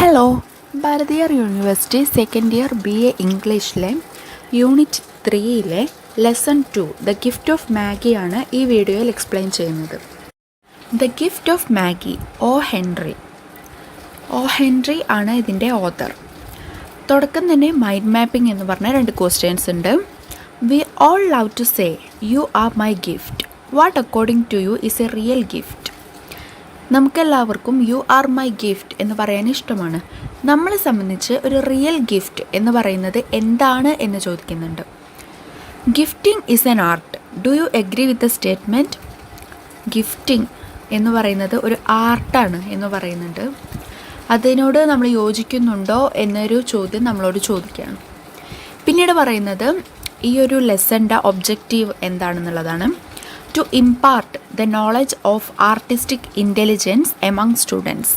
Hello, Bharathiar university second year BA ഇംഗ്ലീഷിലെ unit 3യിലെ lesson 2 the gift of മാഗിയാണ് ഈ വീഡിയോയിൽ എക്സ്പ്ലെയിൻ ചെയ്യുന്നത്. The gift of Magi O Henry ആണ് ഇതിൻ്റെ ഓതർ. തുടക്കം തന്നെ മൈൻഡ് മാപ്പിംഗ് എന്ന് പറഞ്ഞ 2 ക്വസ്റ്റ്യൻസ് ഉണ്ട്. We all love to say you are my gift. What according to you is a real gift? നമുക്കെല്ലാവർക്കും യു ആർ മൈ ഗിഫ്റ്റ് എന്ന് പറയാൻ ഇഷ്ടമാണ്. നമ്മളെ സംബന്ധിച്ച് ഒരു റിയൽ ഗിഫ്റ്റ് എന്ന് പറയുന്നത് എന്താണ് എന്ന് ചോദിക്കുന്നുണ്ട്. Gifting is an art. Do you agree with the statement? Gifting എന്ന് പറയുന്നത് ഒരു ആർട്ടാണ് എന്ന് പറയുന്നുണ്ട്. അതിനോട് നമ്മൾ യോജിക്കുന്നുണ്ടോ എന്നൊരു ചോദ്യം നമ്മളോട് ചോദിക്കുകയാണ്. പിന്നീട് പറയുന്നത് ഈ ഒരു ലെസൻ്റെ objective എന്താണെന്നുള്ളതാണ്. To impart the knowledge of artistic intelligence among students.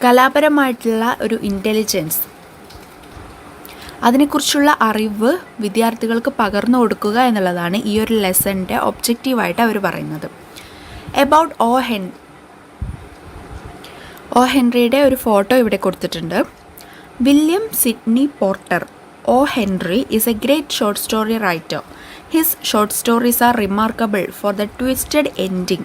കലാപരമായിട്ടുള്ള ഒരു ഇൻ്റലിജൻസ്, അതിനെക്കുറിച്ചുള്ള അറിവ് വിദ്യാർത്ഥികൾക്ക് പകർന്നു കൊടുക്കുക എന്നുള്ളതാണ് ഈ ഒരു ലെസൻ്റെ ഒബ്ജക്റ്റീവായിട്ട് അവർ പറയുന്നത്. എബൌട്ട് ഒ ഹെൻറിയുടെ ഒരു ഫോട്ടോ ഇവിടെ കൊടുത്തിട്ടുണ്ട്. William Sydney Porter O Henry is a great short story writer. His short stories are remarkable for the twisted ending.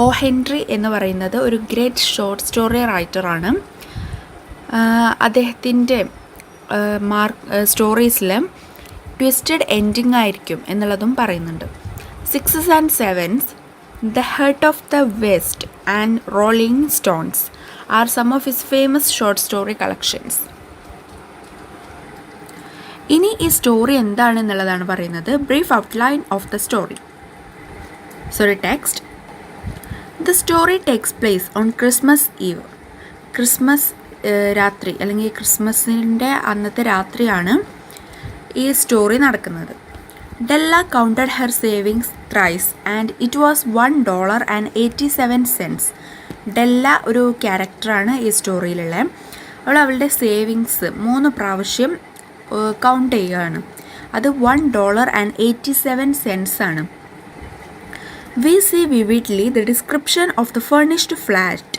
O Henry എന്ന് പറയുന്നത് ഒരു ഗ്രേറ്റ് ഷോർട്ട് സ്റ്റോറി റൈറ്ററാണ്. അദ്ദേഹത്തിൻ്റെ സ്റ്റോറീസിൽ ട്വിസ്റ്റഡ് എൻഡിങ് ആയിരിക്കും എന്നുള്ളതും പറയുന്നുണ്ട്. 6 and 7, The Heart of the West and Rolling Stones are some of his famous short story collections. ഇനി ഈ story എന്താണെന്നുള്ളതാണ് പറയുന്നത്. Brief outline of the story. Text. The story takes place on Christmas eve. Christmas രാത്രി അല്ലെങ്കിൽ ക്രിസ്മസിൻ്റെ അന്നത്തെ രാത്രിയാണ് ഈ സ്റ്റോറി നടക്കുന്നത്. Della counted her savings thrice and it was $1.87. Della ഒരു ക്യാരക്ടറാണ് ഈ സ്റ്റോറിയിലുള്ള. അവളുടെ സേവിങ്സ് 3 പ്രാവശ്യം കൗണ്ട് ചെയ്യുകയാണ്. അത് $1.87 ആണ്. We see vividly the description of the furnished flat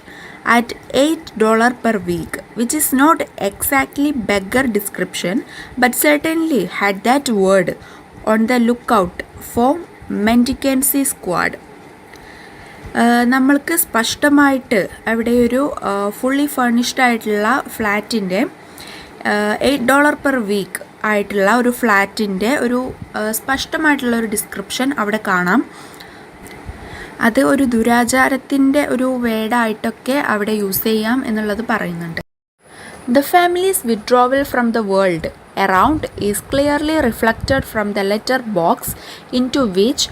at $8 per week, which is not exactly beggar description, but certainly had that word on the lookout for mendicancy squad. നമ്മൾക്ക് സ്പഷ്ടമായിട്ട് അവിടെ ഒരു fully furnished ആയിട്ടുള്ള ഫ്ലാറ്റിൻ്റെ $8 per week ആയിട്ടുള്ള ഒരു ഫ്ലാറ്റിൻ്റെ ഒരു സ്പഷ്ടമായിട്ടുള്ള ഒരു description അവിടെ കാണാം. അത് ഒരു ദുരാചാരത്തിൻ്റെ ഒരു വേർഡായിട്ടൊക്കെ അവിടെ യൂസ് ചെയ്യാം എന്നുള്ളത് പറയുന്നുണ്ട്. The families withdrawal from the world around is clearly reflected from the letter box into which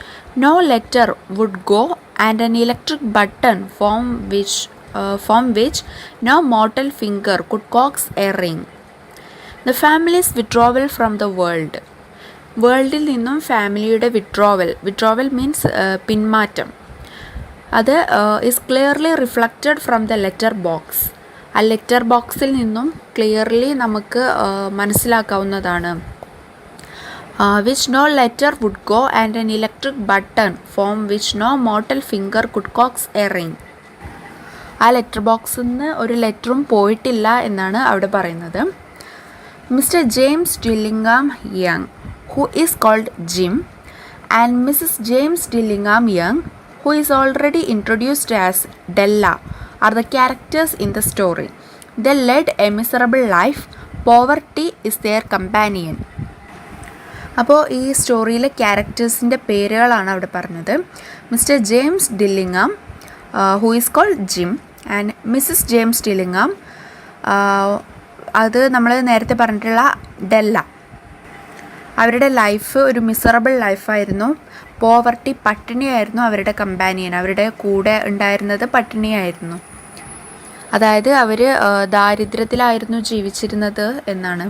no letter would go and an electric button from which no mortal finger could coax a ring. The family's withdrawal from the world. വേൾഡിൽ നിന്നും ഫാമിലിയുടെ withdrawal means പിന്മാറ്റം. അത് is clearly reflected from the letter box. ആ letter ബോക്സിൽ നിന്നും clearly നമുക്ക് മനസ്സിലാക്കാവുന്നതാണ്. Which no letter would go and an electric button from which no mortal finger could coax a ring. ആ ലെറ്റർ ബോക്സിൽ നിന്ന് ഒരു ലെറ്ററും പോയിട്ടില്ല എന്നാണ് അവിടെ പറയുന്നത്. Mr. James Dillingham Young, who is called Jim, and Mrs. James Dillingham Young, who is already introduced as Della, are the characters in the story. They led a miserable life. Poverty is their companion. അപ്പോൾ ഈ സ്റ്റോറിയിലെ ക്യാരക്ടേഴ്സിൻ്റെ പേരുകളാണ് അവിടെ പറഞ്ഞത്. Mister James Dillingham, who is called Jim, and missus James Dillingham, അത് നമ്മൾ നേരത്തെ പറഞ്ഞിട്ടുള്ള ഡെല്ല. അവരുടെ ലൈഫ് ഒരു മിസറബിൾ ലൈഫായിരുന്നു. പോവർട്ടി, പട്ടിണിയായിരുന്നു അവരുടെ കമ്പാനിയൻ. അവരുടെ കൂടെ ഉണ്ടായിരുന്നത് പട്ടിണിയായിരുന്നു. അതായത് അവർ ദാരിദ്ര്യത്തിലായിരുന്നു ജീവിച്ചിരുന്നത് എന്നാണ്.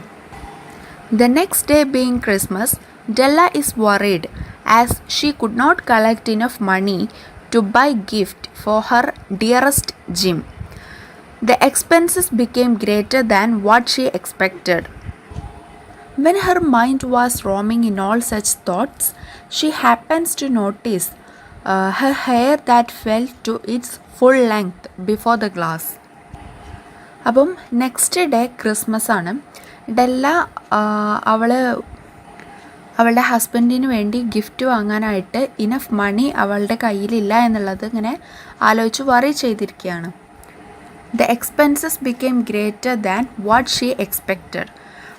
The next day being Christmas, Della is worried as she could not collect enough money to buy gift for her dearest Jim. The expenses became greater than what she expected. When her mind was roaming in all such thoughts, she happens to notice her hair that fell to its full length before the glass. അപ്പം next day Christmas ആണ്. ഡെല്ല അവളുടെ ഹസ്ബൻഡിന് വേണ്ടി gift വാങ്ങാനായിട്ട് enough മണി അവളുടെ കയ്യിലില്ല എന്നുള്ളത് ഇങ്ങനെ ആലോചിച്ച് വറി ചെയ്തിരിക്കുകയാണ്. The expenses became greater than what she expected.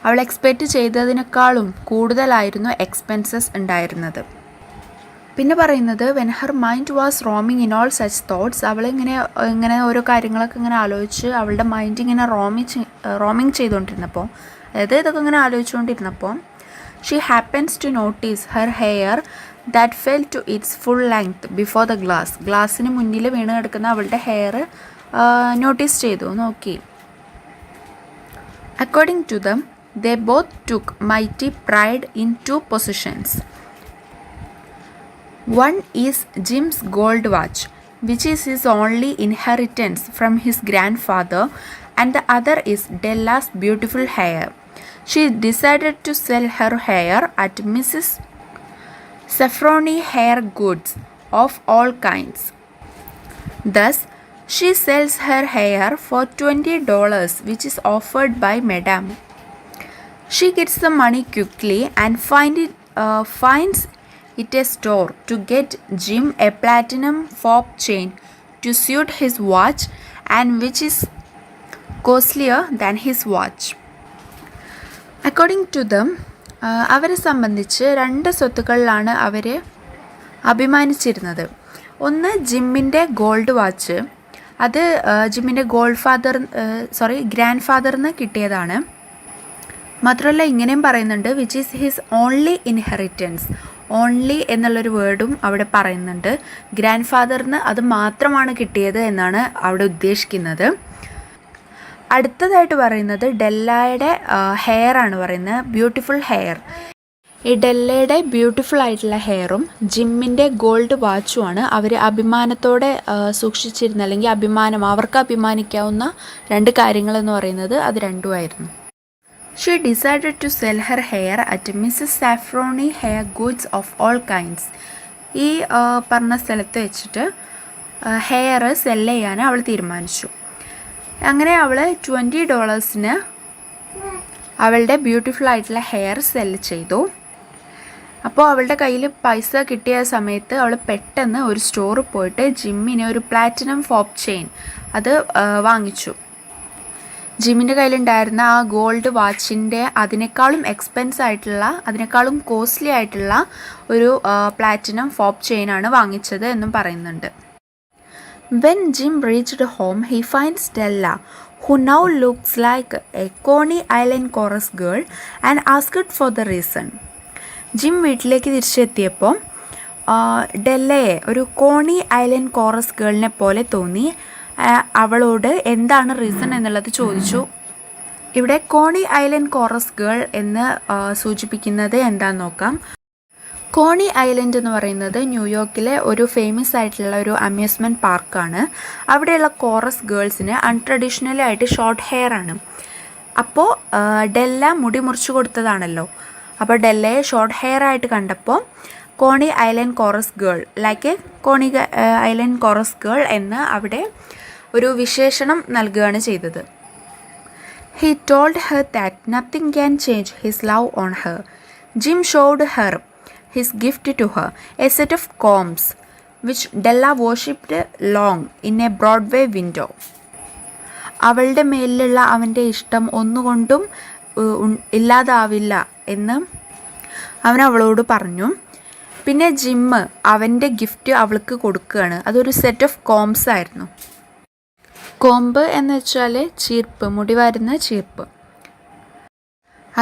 അവൾ എക്സ്പെക്റ്റ് ചെയ്തതിനേക്കാളും കൂടുതലായിരുന്നു എക്സ്പെൻസസ് ഉണ്ടായിരുന്നത്. പിന്നെ പറയുന്നത് when Har mind was roaming in all such thoughts. അവളിങ്ങനെ ഓരോ കാര്യങ്ങളൊക്കെ ഇങ്ങനെ ആലോചിച്ച് അവളുടെ മൈൻഡ് ഇങ്ങനെ റോമിങ് ചെയ്തുകൊണ്ടിരുന്നപ്പോൾ, അതായത് ഇതൊക്കെ ഇങ്ങനെ ആലോചിച്ചുകൊണ്ടിരുന്നപ്പോൾ she happens to notice her hair that fell to its full length before the glass. ഗ്ലാസ്സിന് മുന്നിൽ വീണ് കിടക്കുന്ന അവളുടെ ഹെയർ നോട്ടീസ് ചെയ്തു, നോക്കി. According to them they both took mighty pride in two possessions. One is Jim's gold watch, which is his only inheritance from his grandfather, and the other is Della's beautiful hair. She decided to sell her hair at Mrs. Safroni Hair Goods of all kinds. Thus, she sells her hair for $20, which is offered by Madame. She gets the money quickly and finds it a store to get Jim a platinum fob chain to suit his watch, and which is costlier than his watch. According to them, അവരെ സംബന്ധിച്ച് രണ്ട് സ്വത്തുക്കളിലാണ് അവർ അഭിമാനിച്ചിരുന്നത്. ഒന്ന് ജിമ്മിൻ്റെ gold watch. അത് ജിമ്മിൻ്റെ grand ഫാദറിന് കിട്ടിയതാണ്. മാത്രമല്ല ഇങ്ങനെയും പറയുന്നുണ്ട് which is his only inheritance. Only എന്നുള്ളൊരു വേർഡും അവിടെ പറയുന്നുണ്ട്. ഗ്രാൻഡ് ഫാദറിന് അത് മാത്രമാണ് കിട്ടിയത് എന്നാണ് അവിടെ ഉദ്ദേശിക്കുന്നത്. അടുത്തതായിട്ട് പറയുന്നത് ഡെല്ലയുടെ ഹെയർ ആണ് പറയുന്നത്, ബ്യൂട്ടിഫുൾ ഹെയർ. ഈ ഡെല്ലയുടെ ബ്യൂട്ടിഫുൾ ആയിട്ടുള്ള ഹെയറും ജിമ്മിൻ്റെ ഗോൾഡ് വാച്ചുമാണ് അവർ അഭിമാനത്തോടെ സൂക്ഷിച്ചിരുന്ന, അല്ലെങ്കിൽ അവർക്ക് അഭിമാനിക്കാവുന്ന രണ്ട് കാര്യങ്ങളെന്ന് പറയുന്നത് അത് രണ്ടുമായിരുന്നു. She decided to sell her hair at Mrs. Safroni Hair Goods of all kinds. ഈ പറഞ്ഞ സ്ഥലത്ത് വെച്ചിട്ട് ഹെയർ സെല്ല് ചെയ്യാൻ അവൾ തീരുമാനിച്ചു. അങ്ങനെ അവൾ $20 അവളുടെ ബ്യൂട്ടിഫുൾ ആയിട്ടുള്ള ഹെയർ സെല്ല് ചെയ്തു. അപ്പോൾ അവളുടെ കയ്യിൽ പൈസ കിട്ടിയ സമയത്ത് അവൾ പെട്ടെന്ന് ഒരു സ്റ്റോറിൽ പോയിട്ട് ജിമ്മിന് ഒരു പ്ലാറ്റിനം ഫോപ്പ് ചെയിൻ അത് വാങ്ങിച്ചു. ജിമ്മിൻ്റെ കയ്യിലുണ്ടായിരുന്ന ആ ഗോൾഡ് വാച്ചിൻ്റെ അതിനേക്കാളും കോസ്റ്റ്ലി ആയിട്ടുള്ള ഒരു പ്ലാറ്റിനം ഫോപ്പ് ചെയിനാണ് വാങ്ങിച്ചത് എന്നും പറയുന്നുണ്ട്. When Jim reached home he finds Della, who now looks like a Coney Island chorus girl, and asked for the reason. Jim വീട്ടിലേക്ക് തിരിച്ചെത്തിയപ്പോൾ ഡെല്ലയെ ഒരു കോണി ഐലൻഡ് കോറസ് ഗേളിനെ പോലെ തോന്നി. അവളോട് എന്താണ് റീസൺ എന്നുള്ളത് ചോദിച്ചു. ഇവിടെ കോണി ഐലൻഡ് കോറസ് ഗേൾ എന്ന് സൂചിപ്പിക്കുന്നത് എന്താണെന്ന് നോക്കാം. കോണി ഐലൻഡ് എന്ന് പറയുന്നത് ന്യൂയോർക്കിലെ ഒരു ഫേമസ് ആയിട്ടുള്ള ഒരു അമ്യൂസ്മെൻറ്റ് പാർക്കാണ്. അവിടെയുള്ള കോറസ് ഗേൾസിന് അൺട്രഡീഷണലി ആയിട്ട് ഷോർട്ട് ഹെയർ ആണ്. അപ്പോൾ ഡെല്ല മുടി മുറിച്ചു കൊടുത്തതാണല്ലോ. അപ്പോൾ ഡെല്ലയെ ഷോർട്ട് ഹെയർ ആയിട്ട് കണ്ടപ്പോൾ കോണി ഐലൻഡ് കോറസ് ഗേൾ, ലൈക്ക് കോണി ഐലൻഡ് കോറസ് ഗേൾ എന്ന് അവിടെ ഒരു വിശേഷണം നൽകുകയാണ് ചെയ്തത്. He told her that nothing can change his love on her. Jim showed her his gift to her, a set of combs, which Della worshipped long in a Broadway window. അവളുടെ മേലിലുള്ള അവൻ്റെ ഇഷ്ടം ഒന്നുകൊണ്ടും ഇല്ലാതാവില്ല എന്ന് അവൻ അവളോട് പറഞ്ഞു. പിന്നെ ജിമ്മ് അവൻ്റെ ഗിഫ്റ്റ് അവൾക്ക് കൊടുക്കുകയാണ്. അതൊരു സെറ്റ് ഓഫ് കോംസ് ആയിരുന്നു. കോമ്പ് എന്ന് വെച്ചാൽ ചീർപ്പ്, മുടി വരുന്ന ചീർപ്പ്.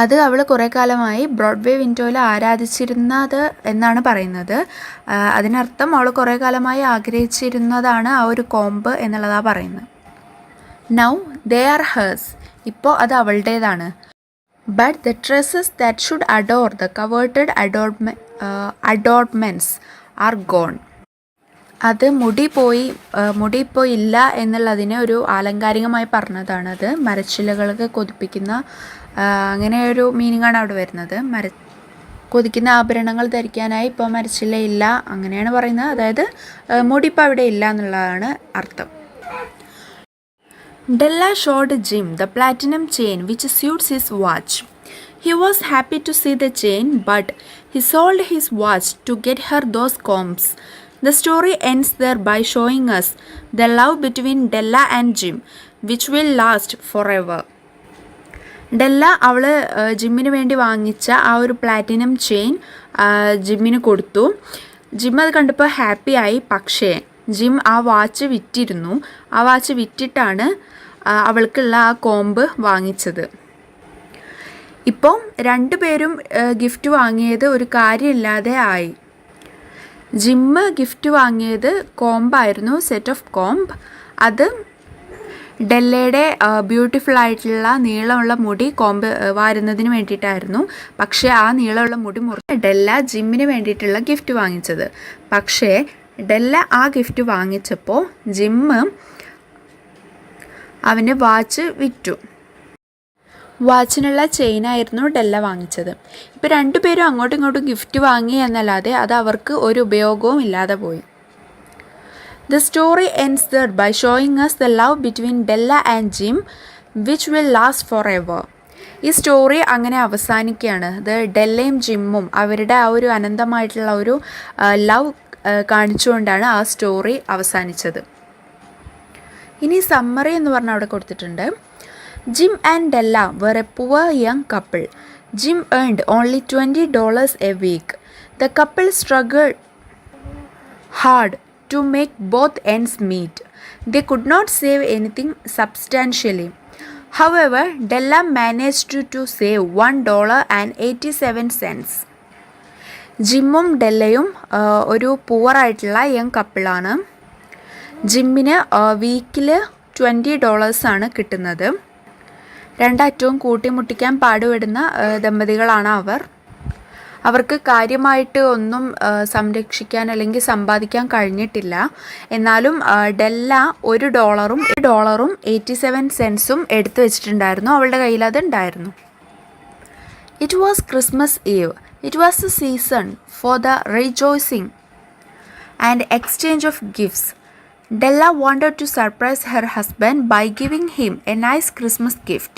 അത് അവൾ കുറേ കാലമായി ബ്രോഡ്വേ വിൻഡോയിൽ ആരാധിച്ചിരുന്നത് എന്നാണ് പറയുന്നത്. അതിനർത്ഥം അവൾ കുറേ കാലമായി ആഗ്രഹിച്ചിരുന്നതാണ് ആ ഒരു കോമ്പ് എന്നുള്ളതാണ് പറയുന്നത്. Now they are hers. ഇപ്പോൾ അത് അവളുടേതാണ്. But the dresses that should adorn the coveted adornments are gone. അത് മുടി ഇപ്പോൾ ഇല്ല എന്നുള്ളതിനെ ഒരു ആലങ്കാരികമായി പറഞ്ഞതാണ്. അത് മരച്ചില്ലകൾക്ക് കൊതിപ്പിക്കുന്ന അങ്ങനെ ഒരു മീനിങ്ങാണ് അവിടെ വരുന്നത്. കൊതിക്കുന്ന ആഭരണങ്ങൾ ധരിക്കാനായി ഇപ്പോൾ മരച്ചില്ല ഇല്ല അങ്ങനെയാണ് പറയുന്നത്. അതായത് മുടി ഇപ്പോൾ അവിടെ ഇല്ല എന്നുള്ളതാണ് അർത്ഥം. Della showed Jim the platinum chain which suits his watch. He was happy to see the chain, but he sold his watch to get her those combs. The story ends there by showing us the love between Della and Jim, which will last forever. ഡെല്ല അവൾ ജിമ്മിന് വേണ്ടി വാങ്ങിച്ച ആ ഒരു platinum chain ജിമ്മിന് കൊടുത്തു. Gym അത് കണ്ടപ്പോൾ ഹാപ്പിയായി. പക്ഷേ ജിം ആ വാച്ച് വിറ്റിരുന്നു. ആ വാച്ച് വിറ്റിട്ടാണ് അവൾക്കുള്ള ആ കോമ്പ് വാങ്ങിച്ചത്. ഇപ്പോൾ രണ്ടുപേരും ഗിഫ്റ്റ് വാങ്ങിയത് ഒരു കാര്യമില്ലാതെ ആയി. ജിമ്മ് ഗിഫ്റ്റ് വാങ്ങിയത് കോമ്പായിരുന്നു, സെറ്റ് ഓഫ് കോമ്പ്. അത് ഡെല്ലയുടെ ബ്യൂട്ടിഫുൾ ആയിട്ടുള്ള നീളമുള്ള മുടി കോമ്പ് വാരുന്നതിന് വേണ്ടിയിട്ടായിരുന്നു. പക്ഷേ ആ നീളമുള്ള മുടി മുറിച്ച് ഡെല്ല ജിമ്മിന് വേണ്ടിയിട്ടുള്ള ഗിഫ്റ്റ് വാങ്ങിച്ചത്. പക്ഷേ ഡെല്ല ആ ഗിഫ്റ്റ് വാങ്ങിച്ചപ്പോൾ ജിമ്മ് അവന് വാച്ച് വിറ്റു. വാച്ചിനുള്ള ചെയിനായിരുന്നു ഡെല്ല വാങ്ങിച്ചത്. ഇപ്പോൾ രണ്ടുപേരും അങ്ങോട്ടും ഇങ്ങോട്ടും ഗിഫ്റ്റ് വാങ്ങി എന്നല്ലാതെ അത് അവർക്ക് ഒരു ഉപയോഗവും ഇല്ലാതെ പോയി. The story ends there by showing us the love between Della and Jim, which will last forever. ഈ സ്റ്റോറി അങ്ങനെ അവസാനിക്കുകയാണ്. ഇത് ഡെല്ലയും ജിമ്മും അവരുടെ ആ ഒരു അനന്തമായിട്ടുള്ള ഒരു ലവ് കാണിച്ചുകൊണ്ടാണ് ആ സ്റ്റോറി അവസാനിച്ചത്. ഇനി സമ്മറി എന്ന് പറഞ്ഞാൽ അവിടെ കൊടുത്തിട്ടുണ്ട്. Jim and Della were a poor young couple. Jim earned only $20 a week. The couple struggled hard to make both ends meet. They could not save anything substantially. However, Della managed to save $1.87. ജിമ്മും ഡെല്ലയും ഒരു പുവറായിട്ടുള്ള young കപ്പിളാണ്. ജിമ്മിന് വീക്കിൽ $20 കിട്ടുന്നത്. രണ്ടറ്റവും കൂട്ടിമുട്ടിക്കാൻ പാടുപെടുന്ന ദമ്പതികളാണ് അവർ. അവർക്ക് കാര്യമായിട്ട് ഒന്നും സംരക്ഷിക്കാൻ അല്ലെങ്കിൽ സമ്പാദിക്കാൻ കഴിഞ്ഞിട്ടില്ല. എന്നാലും ഡെല്ല $1.87 എടുത്തു വെച്ചിട്ടുണ്ടായിരുന്നു. അവളുടെ കയ്യിൽ അത് ഉണ്ടായിരുന്നു. It was Christmas eve. It was the season for the rejoicing and exchange of gifts. Della wanted to surprise her husband by giving him a nice Christmas gift.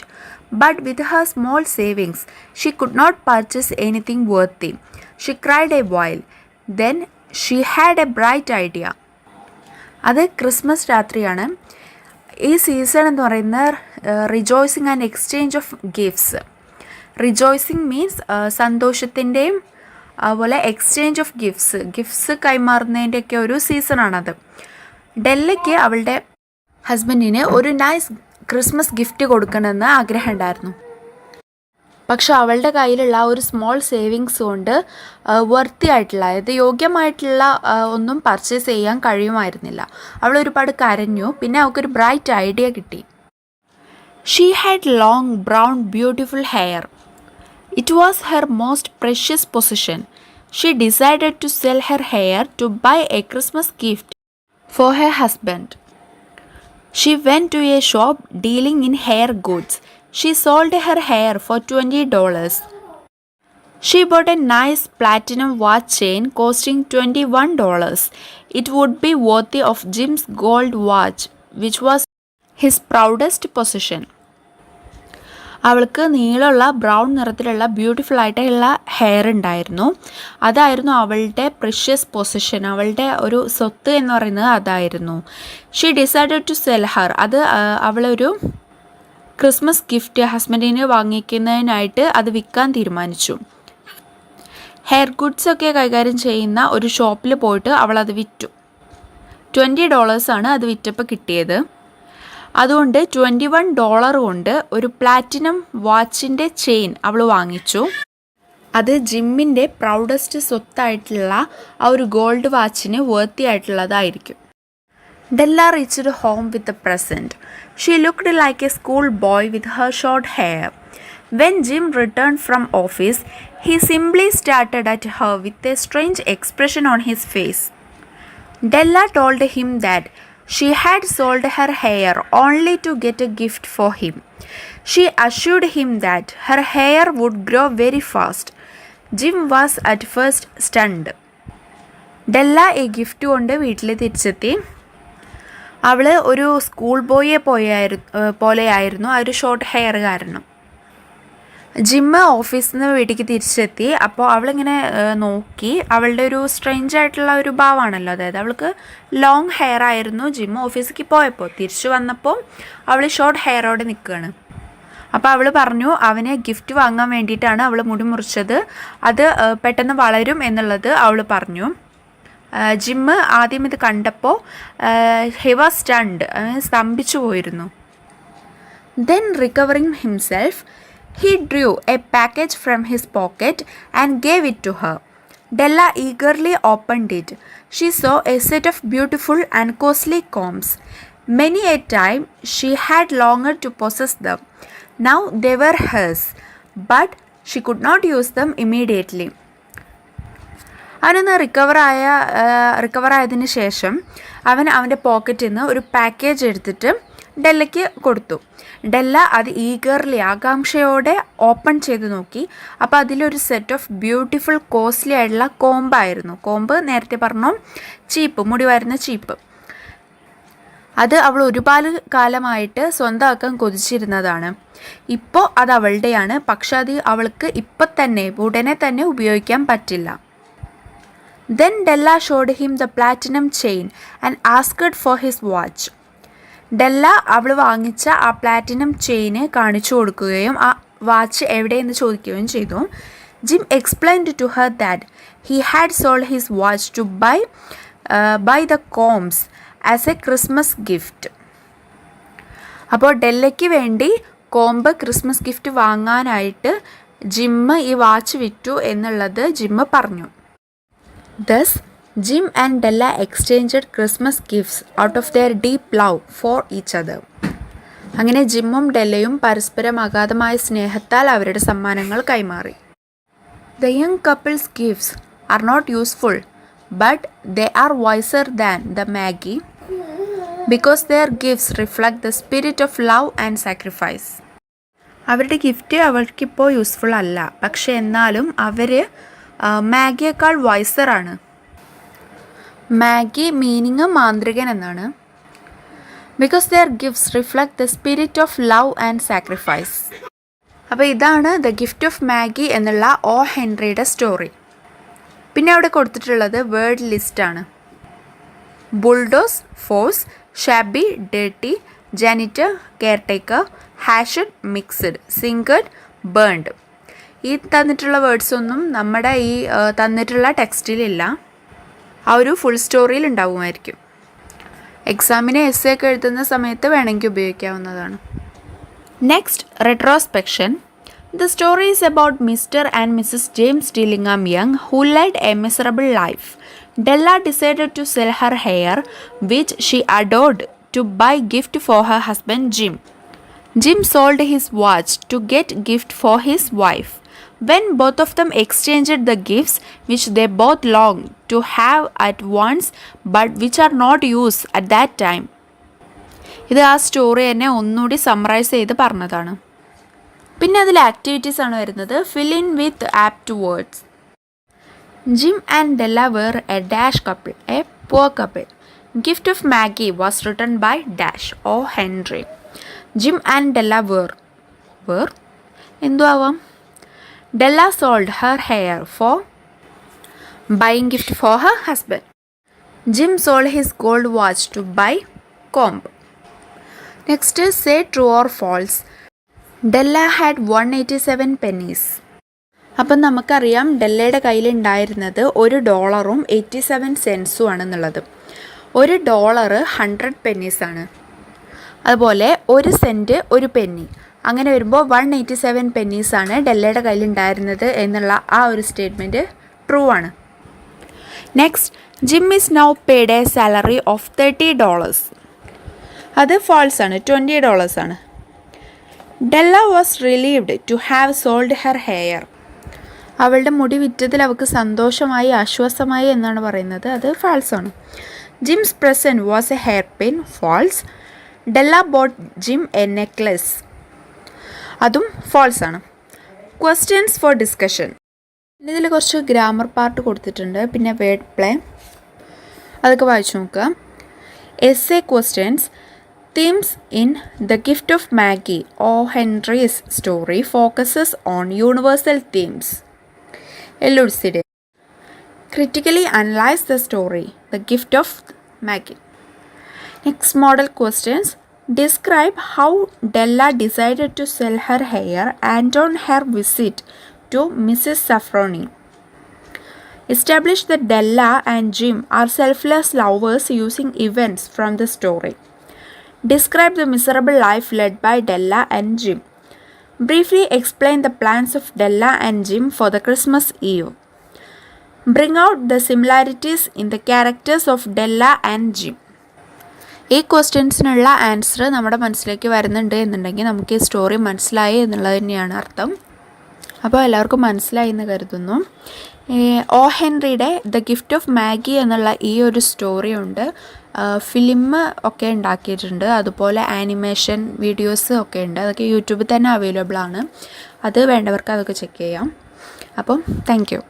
But with her small savings, she could not purchase anything worthy. She cried a while. Then she had a bright idea. അത് ക്രിസ്മസ് രാത്രിയാണ്. ഈ season എന്ന് പറയുന്നത് rejoicing and exchange of gifts. Rejoicing means സന്തോഷത്തിൻ്റെയും അതുപോലെ exchange of gifts കൈമാറുന്നതിൻ്റെയൊക്കെ ഒരു സീസണാണത്. ഡെല്ലയ്ക്ക് അവളുടെ ഹസ്ബൻഡിന് ഒരു നൈസ് ക്രിസ്മസ് ഗിഫ്റ്റ് കൊടുക്കണമെന്ന് ആഗ്രഹമുണ്ടായിരുന്നു. പക്ഷെ അവളുടെ കയ്യിലുള്ള ഒരു സ്മോൾ സേവിങ്സ് കൊണ്ട് വർത്തി ആയിട്ടുള്ള, അതായത് യോഗ്യമായിട്ടുള്ള ഒന്നും പർച്ചേസ് ചെയ്യാൻ കഴിയുമായിരുന്നില്ല. അവൾ ഒരുപാട് കരഞ്ഞു. പിന്നെ അവൾക്കൊരു ബ്രൈറ്റ് ഐഡിയ കിട്ടി. She had long brown beautiful hair. It was her most precious possession. She decided to sell her hair to buy a Christmas gift for her husband. She went to a shop dealing in hair goods. She sold her hair for $20. She bought a nice platinum watch chain costing $21. It would be worthy of Jim's gold watch, which was his proudest possession. അവൾക്ക് നീളമുള്ള brown നിറത്തിലുള്ള beautiful ആയിട്ടുള്ള hair ഉണ്ടായിരുന്നു. അതായിരുന്നു അവളുടെ precious position, അവളുടെ ഒരു സ്വത്ത് എന്ന് പറയുന്നത് അതായിരുന്നു. She decided to sell her. അത് അവളൊരു ക്രിസ്മസ് ഗിഫ്റ്റ് ഹസ്ബൻഡിന് വാങ്ങിക്കുന്നതിനായിട്ട് അത് വിൽക്കാൻ തീരുമാനിച്ചു. ഹെയർ ഗുഡ്സൊക്കെ കൈകാര്യം ചെയ്യുന്ന ഒരു ഷോപ്പിൽ പോയിട്ട് അവളത് വിറ്റു. $20 അത് വിറ്റപ്പോൾ കിട്ടിയത്. അതുകൊണ്ട് $21 കൊണ്ട് ഒരു പ്ലാറ്റിനം വാച്ചിൻ്റെ ചെയിൻ അവൾ വാങ്ങിച്ചു. അത് ജിമ്മിൻ്റെ പ്രൗഡസ്റ്റ് സ്വത്തായിട്ടുള്ള ആ ഒരു gold വാച്ചിന് worthy ആയിട്ടുള്ളതായിരിക്കും. Della reached home with the present. She looked like a school boy with her short hair. When Jim returned from office, he simply stared at her with a strange expression on his face. Della told him that she had sold her hair only to get a gift for him. She assured him that her hair would grow very fast. Jim was at first stunned. ഡെല്ല ഈ gift കൊണ്ട് വീട്ടിൽ തിരിച്ചെത്തി. അവൾ ഒരു school ബോയെ പോലെയായിരുന്നു ആ ഒരു short hair കാരണം. ജിമ്മ് ഓഫീസിൽ നിന്ന് വീട്ടിലേക്ക് തിരിച്ചെത്തി. അപ്പോൾ അവളിങ്ങനെ നോക്കി. അവളുടെ ഒരു സ്ട്രെയിഞ്ച് ആയിട്ടുള്ള ഒരു ഭാവമാണല്ലോ, അതായത് അവൾക്ക് ലോങ് ഹെയർ ആയിരുന്നു ജിമ്മ് ഓഫീസിലേക്ക് പോയപ്പോൾ. തിരിച്ചു വന്നപ്പോൾ അവൾ ഷോർട്ട് ഹെയറോടെ നിൽക്കുകയാണ്. അപ്പോൾ അവൾ പറഞ്ഞു അവന് ഗിഫ്റ്റ് വാങ്ങാൻ വേണ്ടിയിട്ടാണ് അവൾ മുടി മുറിച്ചത്, അത് പെട്ടെന്ന് വളരും എന്നുള്ളത് അവൾ പറഞ്ഞു. ജിമ്മ് ആദ്യം ഇത് കണ്ടപ്പോൾ ഹി വാസ് സ്റ്റണ്ട്, സ്തംഭിച്ചു പോയിരുന്നു. Then recovering himself he drew a package from his pocket and gave it to her. Della eagerly opened it. She saw a set of beautiful and costly combs. Many a time she had longed to possess them. Now they were hers, but she could not use them immediately. അവനൊന്ന് റിക്കവറായതിന് ശേഷം അവൻ്റെ പോക്കറ്റിൽ നിന്ന് ഒരു package എടുത്തിട്ട് ഡെല്ലയ്ക്ക് കൊടുത്തു. ഡെല്ല അത് eagerly, ആകാംക്ഷയോടെ ഓപ്പൺ ചെയ്ത് നോക്കി. അപ്പോൾ അതിലൊരു സെറ്റ് ഓഫ് ബ്യൂട്ടിഫുൾ കോസ്റ്റ്ലി ആയിട്ടുള്ള കോമ്പായിരുന്നു. കോമ്പ് നേരത്തെ പറഞ്ഞു ചീപ്പ്, മുടി വരുന്ന ചീപ്പ്. അത് അവൾ ഒരുപാട് കാലമായിട്ട് സ്വന്തമാക്കാൻ കൊതിച്ചിരുന്നതാണ്. ഇപ്പോൾ അത് അവളുടെയാണ്, പക്ഷെ അത് അവൾക്ക് ഉടനെ തന്നെ ഉപയോഗിക്കാൻ പറ്റില്ല. Then Della showed him the platinum chain and asked for his watch. ഡെല്ല അവൾ വാങ്ങിച്ച ആ പ്ലാറ്റിനം ചെയിന് കാണിച്ചു കൊടുക്കുകയും ആ വാച്ച് എവിടെയെന്ന് ചോദിക്കുകയും ചെയ്തു. Jim explained to her that he had sold his watch to buy the combs as a Christmas gift. അപ്പോൾ ഡെല്ലയ്ക്ക് വേണ്ടി കോംബ് ക്രിസ്മസ് ഗിഫ്റ്റ് വാങ്ങാനായിട്ട് ജിമ്മ് ഈ വാച്ച് വിറ്റു എന്നുള്ളത് ജിമ്മ് പറഞ്ഞു. Thus, Jim and Della exchanged Christmas gifts out of their deep love for each other. അങ്ങനെ ജിമ്മും ഡെല്ലയും പരസ്പരം അഗാധമായ സ്നേഹത്താൽ അവരുടെ സമ്മാനങ്ങൾ കൈമാറി. The young couple's gifts are not useful, but they are wiser than the Magi because their gifts reflect the spirit of love and sacrifice. അവരുടെ gift അവർക്കിപ്പോൾ useful അല്ല, പക്ഷെ എന്നാലും അവർ മാഗിയേക്കാൾ വൈസറാണ്. മാഗി മീനിങ് മാന്ത്രികൻ എന്നാണ്. Because their gifts reflect the spirit of love and sacrifice. അപ്പോൾ ഇതാണ് the gift of Magi എന്നുള്ള ഓ ഹെൻറിയുടെ സ്റ്റോറി. പിന്നെ അവിടെ കൊടുത്തിട്ടുള്ളത് വേർഡ് ലിസ്റ്റാണ്. Bulldoze, force, shabby, dirty, janitor, caretaker, hashed, mixed, singed, burned. ഈ തന്നിട്ടുള്ള വേർഡ്സൊന്നും നമ്മുടെ ഈ തന്നിട്ടുള്ള ടെക്സ്റ്റിലില്ല. ആ ഒരു ഫുൾ സ്റ്റോറിയിൽ ഉണ്ടാവുമായിരിക്കും. എക്സാമിന് എസ് ഒക്കെ എഴുതുന്ന സമയത്ത് വേണമെങ്കിൽ ഉപയോഗിക്കാവുന്നതാണ്. Next, retrospection. The story is about mister and missus James Dillingham young who led a miserable life. Della decided to sell her hair, which she adored, to buy gift for her husband Jim. Jim sold his watch to get gift for his wife. When both of them exchanged the gifts which they both longed to have at once but which are not used at that time. ഇത് ആ story തന്നെ ഒന്നുകൂടി summarise ചെയ്ത് പറഞ്ഞതാണ്. പിന്നെ അതിൽ activities ആണ് വരുന്നത്. Fill in with apt words. Jim and Della were a dash couple, a poor couple. Gift of Maggie was written by dash O. Henry. Jim and Della were എന്തു ആവാം? Della sold her hair for buying gift for her husband. Jim sold his gold watch to buy comb. Next is say true or false. Della had 187 pennies. അപ്പം നമുക്കറിയാം ഡെല്ലയുടെ കയ്യിലുണ്ടായിരുന്നത് $1 87 cents ആണെന്നുള്ളത്. $1 100 pennies ആണ്. അതുപോലെ 1 cent 1 penny. അങ്ങനെ വരുമ്പോൾ 187 pennies ആണ് ഡെല്ലയുടെ കയ്യിലുണ്ടായിരുന്നത് എന്നുള്ള ആ ഒരു സ്റ്റേറ്റ്മെൻറ്റ് ട്രൂ ആണ്. Next, Jim is now paid a salary of $30. അത് ഫാൾസ് ആണ്, $20 ആണ്. Della was relieved to have sold her hair. അവളുടെ മുടി വിറ്റതിൽ അവൾക്ക് സന്തോഷമായി, ആശ്വാസമായി എന്നാണ് പറയുന്നത്. അത് ഫാൾസ് ആണ്. Jim's present was a hair pin. False. Della bought Jim a necklace. അതും ഫാൾസ് ആണ്. Questions for discussion. ഇതിൽ കുറച്ച് ഗ്രാമർ പാർട്ട് കൊടുത്തിട്ടുണ്ട്, പിന്നെ വേർഡ് പ്ലേ, അതൊക്കെ വായിച്ചു നോക്കുക. Essay questions. Themes in The Gift of Maggie, O. Henry's story focuses on universal themes. Elucidate. Critically analyze the story, The Gift of Maggie. Next model questions. Describe how Della decided to sell her hair and on her visit to Mrs. Safroni. Establish that Della and Jim are selfless lovers using events from the story. Describe the miserable life led by Della and Jim. Briefly explain the plans of Della and Jim for the Christmas Eve. Bring out the similarities in the characters of Della and Jim. ഈ ക്വസ്റ്റ്യൻസിനുള്ള answer നമ്മുടെ മനസ്സിലേക്ക് വരുന്നുണ്ട് എന്നുണ്ടെങ്കിൽ നമുക്ക് ഈ story മനസ്സിലായി എന്നുള്ളത് തന്നെയാണ് അർത്ഥം. അപ്പോൾ എല്ലാവർക്കും മനസ്സിലായി എന്ന് കരുതുന്നു. ഒ ഹെൻറിയുടെ ദ ഗിഫ്റ്റ് ഓഫ് മാഗി എന്നുള്ള ഈ ഒരു സ്റ്റോറി ഉണ്ട്. ഫിലിം ഒക്കെ ഉണ്ടാക്കിയിട്ടുണ്ട്, അതുപോലെ ആനിമേഷൻ വീഡിയോസ് ഒക്കെ ഉണ്ട്. അതൊക്കെ യൂട്യൂബിൽ തന്നെ അവൈലബിൾ ആണ്. അത് വേണ്ടവർക്ക് അതൊക്കെ ചെക്ക് ചെയ്യാം. അപ്പം താങ്ക് യു.